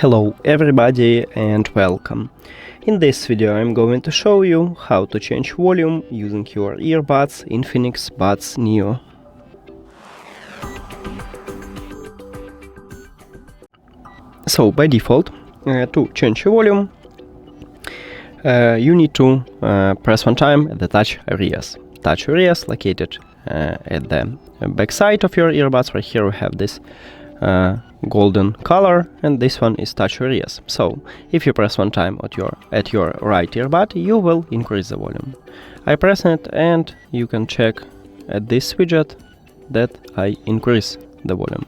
Hello everybody and welcome. In this video I'm going to show you how to change volume using your earbuds INFINIX Buds Neo. So by default, to change your volume, you need to press one time the touch areas. Touch areas located at the back side of your earbuds. Right here we have this golden color, and this one is touch areas. So if you press one time at your right earbud, you will increase the volume. I press it and you can check at this widget that I increase the volume.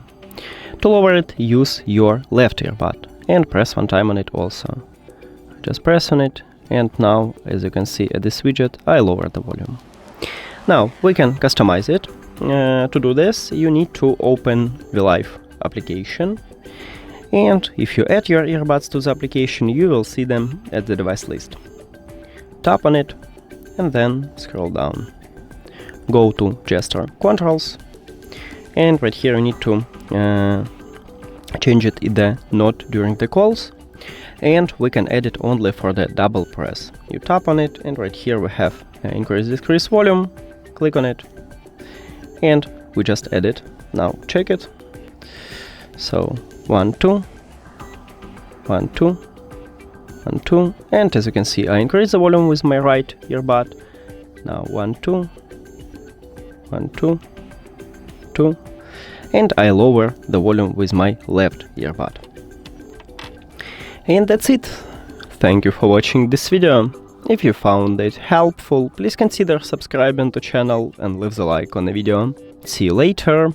To lower it, use your left earbud and press one time on it also. Just press on it, and now as you can see at this widget I lower the volume. Now we can customize it. To do this you need to open the Live application, and if you add your earbuds to the application you will see them at the device list. Tap on it and then scroll down. Go to gesture controls, and right here you need to change it in the not during the calls, and we can add it only for the double press. You tap on it and right here we have increase decrease volume. Click on it and we just add it. Now check it. So 1 2 1 2 1 2, and as you can see I increase the volume with my right earbud. Now 1 2 1 2 2, and I lower the volume with my left earbud. And that's it. Thank you for watching this video. If you found it helpful, please consider subscribing to the channel and leave the like on the video. See you later.